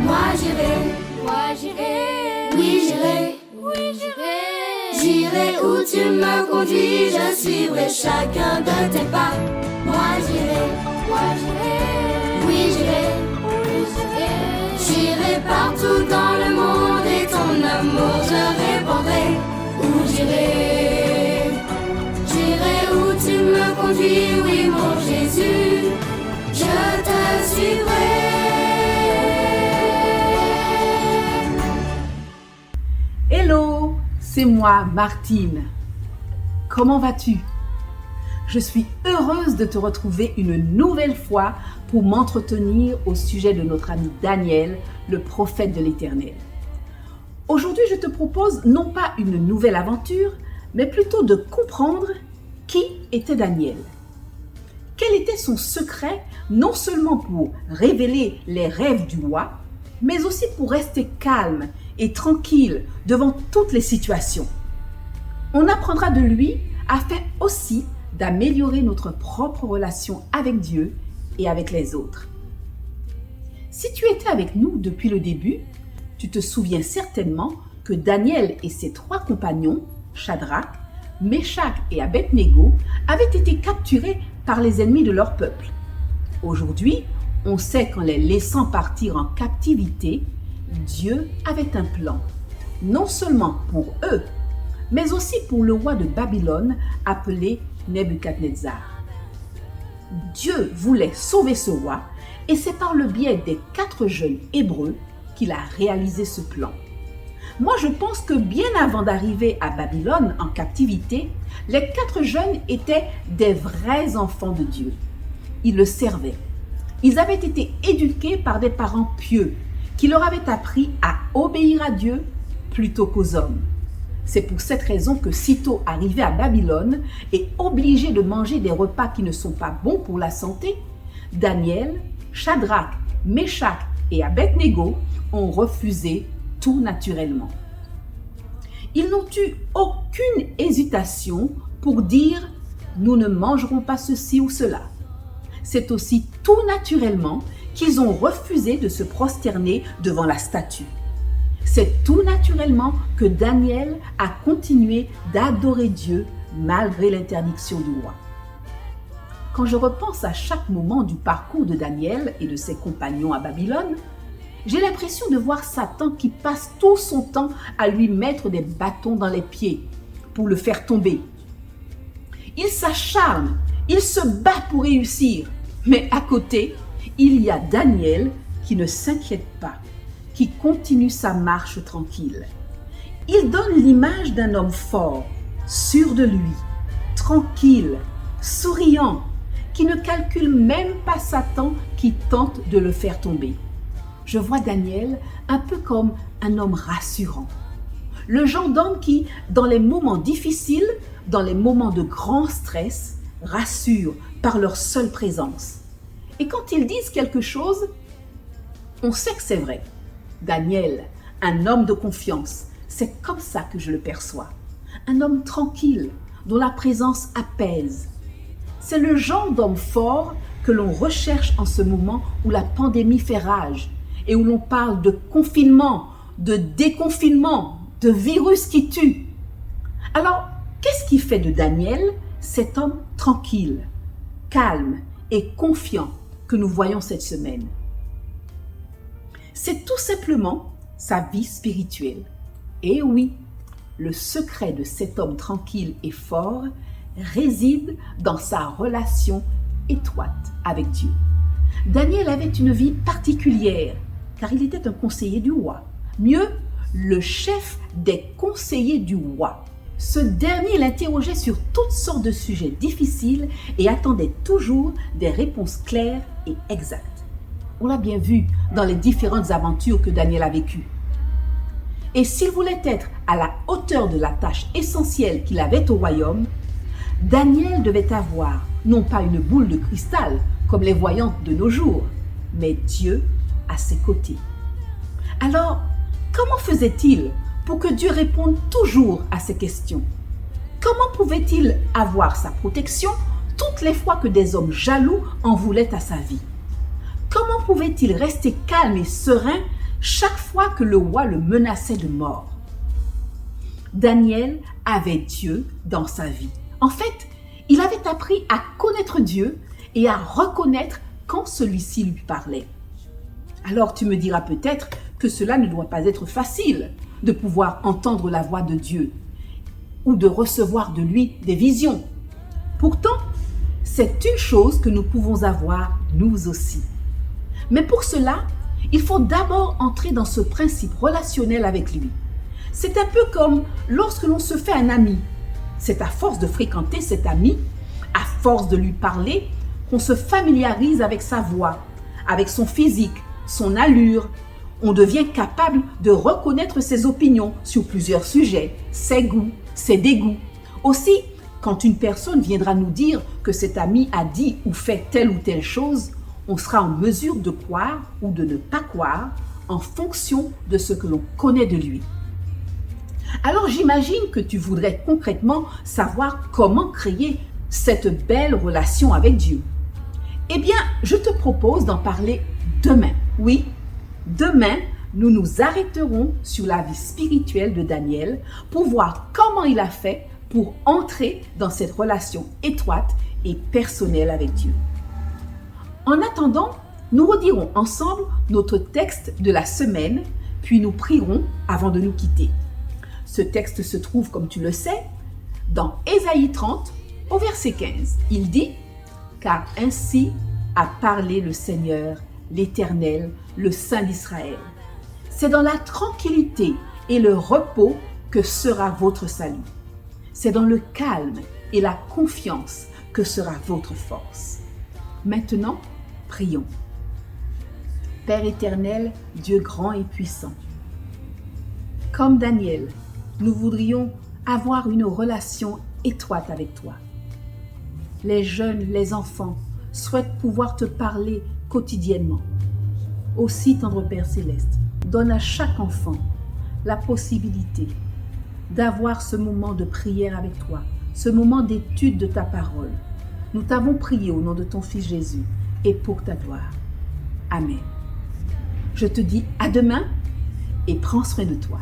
Moi j'irai, oui j'irai, j'irai où tu me conduis, je suivrai chacun de tes pas. Moi j'irai, oui j'irai, j'irai partout dans le monde et ton amour je répandrai. Où j'irai où tu me conduis, oui mon Jésus, je te suivrai. Hello, c'est moi, Martine. Comment vas-tu? Je suis heureuse de te retrouver une nouvelle fois pour m'entretenir au sujet de notre ami Daniel, le prophète de l'Éternel. Aujourd'hui, je te propose non pas une nouvelle aventure, mais plutôt de comprendre qui était Daniel. Quel était son secret, non seulement pour révéler les rêves du roi, mais aussi pour rester calme et tranquille devant toutes les situations. On apprendra de lui afin aussi d'améliorer notre propre relation avec Dieu et avec les autres. Si tu étais avec nous depuis le début, tu te souviens certainement que Daniel et ses 3 compagnons, Shadrach, Meshach et Abednego, avaient été capturés par les ennemis de leur peuple. Aujourd'hui, on sait qu'en les laissant partir en captivité, Dieu avait un plan, non seulement pour eux, mais aussi pour le roi de Babylone appelé Nebuchadnezzar. Dieu voulait sauver ce roi et c'est par le biais des 4 jeunes Hébreux qu'il a réalisé ce plan. Moi, je pense que bien avant d'arriver à Babylone en captivité, les 4 jeunes étaient des vrais enfants de Dieu. Ils le servaient. Ils avaient été éduqués par des parents pieux qui leur avaient appris à obéir à Dieu plutôt qu'aux hommes. C'est pour cette raison que sitôt arrivés à Babylone et obligés de manger des repas qui ne sont pas bons pour la santé, Daniel, Shadrach, Meshach et Abednego ont refusé tout naturellement. Ils n'ont eu aucune hésitation pour dire « nous ne mangerons pas ceci ou cela ». C'est aussi tout naturellement qu'ils ont refusé de se prosterner devant la statue. C'est tout naturellement que Daniel a continué d'adorer Dieu malgré l'interdiction du roi. Quand je repense à chaque moment du parcours de Daniel et de ses compagnons à Babylone, j'ai l'impression de voir Satan qui passe tout son temps à lui mettre des bâtons dans les pieds pour le faire tomber. Il s'acharne, il se bat pour réussir, mais à côté, il y a Daniel qui ne s'inquiète pas, qui continue sa marche tranquille. Il donne l'image d'un homme fort, sûr de lui, tranquille, souriant, qui ne calcule même pas Satan qui tente de le faire tomber. Je vois Daniel un peu comme un homme rassurant. Le genre d'homme qui, dans les moments difficiles, dans les moments de grand stress, rassure par leur seule présence. Et quand ils disent quelque chose, on sait que c'est vrai. Daniel, un homme de confiance, c'est comme ça que je le perçois. Un homme tranquille, dont la présence apaise. C'est le genre d'homme fort que l'on recherche en ce moment où la pandémie fait rage et où l'on parle de confinement, de déconfinement, de virus qui tue. Alors, qu'est-ce qui fait de Daniel cet homme tranquille, calme et confiant que nous voyons cette semaine? C'est tout simplement sa vie spirituelle. Et oui, le secret de cet homme tranquille et fort réside dans sa relation étroite avec Dieu. Daniel avait une vie particulière, car il était un conseiller du roi. Mieux, le chef des conseillers du roi. Ce dernier l'interrogeait sur toutes sortes de sujets difficiles et attendait toujours des réponses claires et exactes. On l'a bien vu dans les différentes aventures que Daniel a vécues. Et s'il voulait être à la hauteur de la tâche essentielle qu'il avait au royaume, Daniel devait avoir non pas une boule de cristal comme les voyantes de nos jours, mais Dieu à ses côtés. Alors, comment faisait-il pour que Dieu réponde toujours à ces questions? Comment pouvait-il avoir sa protection toutes les fois que des hommes jaloux en voulaient à sa vie? Comment pouvait-il rester calme et serein chaque fois que le roi le menaçait de mort? Daniel avait Dieu dans sa vie. En fait, il avait appris à connaître Dieu et à reconnaître quand celui-ci lui parlait. Alors tu me diras peut-être que cela ne doit pas être facile de pouvoir entendre la voix de Dieu ou de recevoir de lui des visions. Pourtant, c'est une chose que nous pouvons avoir nous aussi. Mais pour cela, il faut d'abord entrer dans ce principe relationnel avec lui. C'est un peu comme lorsque l'on se fait un ami. C'est à force de fréquenter cet ami, à force de lui parler, qu'on se familiarise avec sa voix, avec son physique, son allure. On devient capable de reconnaître ses opinions sur plusieurs sujets, ses goûts, ses dégoûts. Aussi, quand une personne viendra nous dire que cet ami a dit ou fait telle ou telle chose, on sera en mesure de croire ou de ne pas croire en fonction de ce que l'on connaît de lui. Alors j'imagine que tu voudrais concrètement savoir comment créer cette belle relation avec Dieu. Eh bien, je te propose d'en parler demain. Oui, demain, nous nous arrêterons sur la vie spirituelle de Daniel pour voir comment il a fait pour entrer dans cette relation étroite et personnelle avec Dieu. En attendant, nous redirons ensemble notre texte de la semaine, puis nous prierons avant de nous quitter. Ce texte se trouve, comme tu le sais, dans Ésaïe 30, au verset 15. Il dit « Car ainsi a parlé le Seigneur, l'Éternel, le Saint d'Israël. C'est dans la tranquillité et le repos que sera votre salut. C'est dans le calme et la confiance que sera votre force. » Maintenant, prions. Père éternel, Dieu grand et puissant, comme Daniel, nous voudrions avoir une relation étroite avec toi. Les jeunes, les enfants souhaitent pouvoir te parler quotidiennement. Aussi, tendre Père Céleste, donne à chaque enfant la possibilité d'avoir ce moment de prière avec toi, ce moment d'étude de ta parole. Nous t'avons prié au nom de ton Fils Jésus et pour ta gloire. Amen. Je te dis à demain et prends soin de toi.